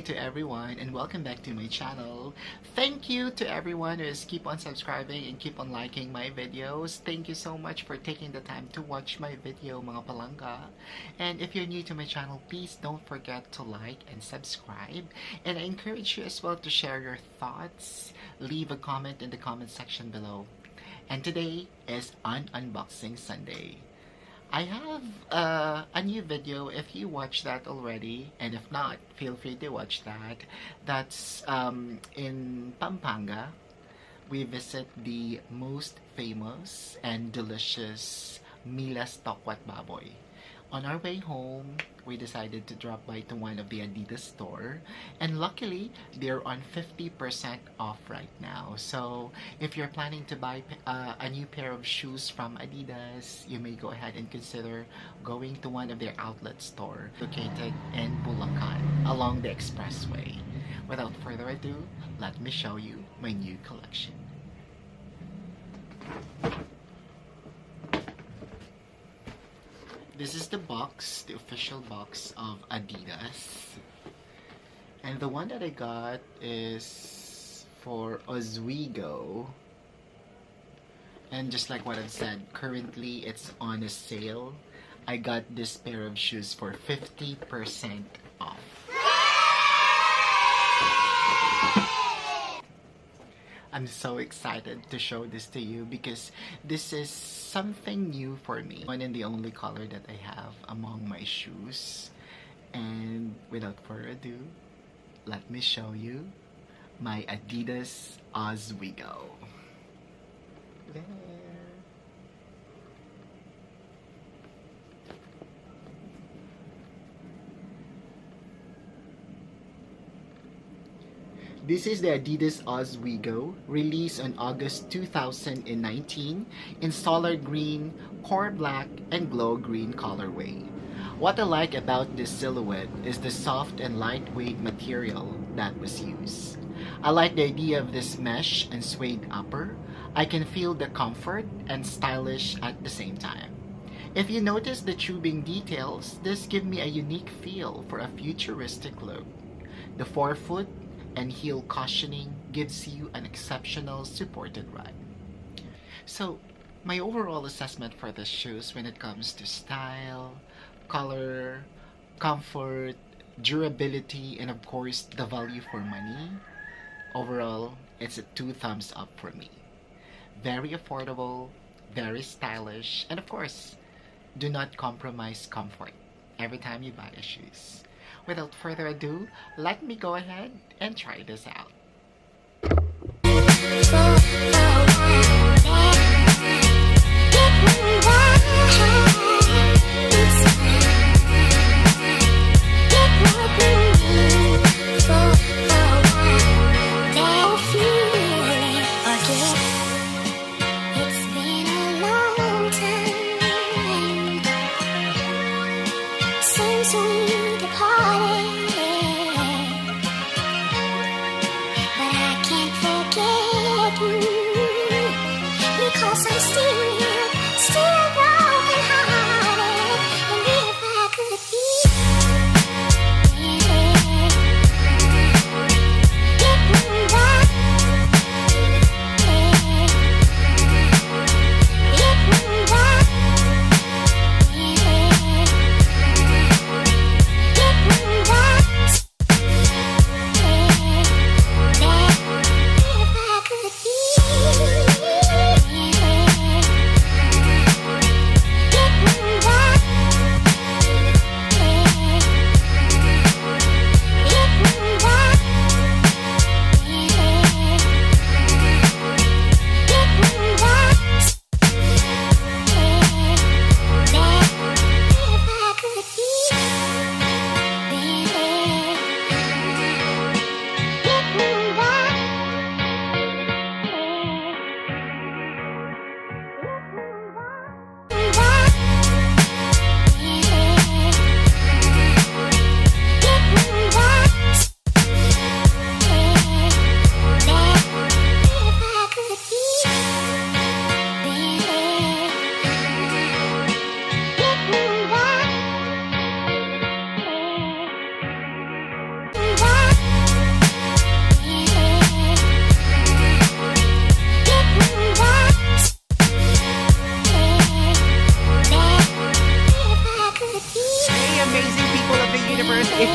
to everyone and welcome back to my channel. Thank you to everyone who is keep on subscribing and keep on liking my videos. Thank you so much for taking the time to watch my video, mga palangga. And if you're new to my channel, please don't forget to like and subscribe. And I encourage you as well to share your thoughts. Leave a comment in the comment section below. And today is an Unboxing Sunday. I have a new video if you watched that already, and if not, feel free to watch that. That's in Pampanga. We visit the most famous and delicious Milas Tokwat Baboy. On our way home, we decided to drop by to one of the Adidas store, and luckily they're on 50% off right now. So if you're planning to buy a new pair of shoes from Adidas, you may go ahead and consider going to one of their outlet store located in Bulacan along the expressway. Without further ado, let me show you my new collection. This is the box, the official box of Adidas. And the one that I got is for Oswego. And just like what I've said, currently it's on a sale. I got this pair of shoes for 50% off. I'm so excited to show this to you because this is something new for me. One and the only color that I have among my shoes. And without further ado, let me show you my Adidas Oswego. There. This is the Adidas Oswego, released on August 2019 in solar green, core black, and glow green colorway. What I like about this silhouette is the soft and lightweight material that was used. I like the idea of this mesh and suede upper. I can feel the comfort and stylish at the same time. If you notice the tubing details, this gives me a unique feel for a futuristic look. The forefoot and heel cushioning gives you an exceptional supported ride. So, my overall assessment for the shoes when it comes to style, color, comfort, durability, and of course, the value for money, overall, it's a 2 thumbs up for me. Very affordable, very stylish, and of course, do not compromise comfort every time you buy a shoes. Without further ado, let me go ahead and try this out.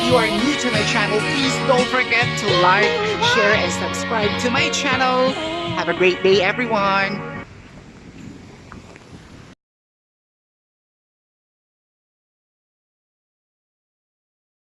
you are new to my channel, please don't forget to like, share, and subscribe to my channel. Have a great day, everyone.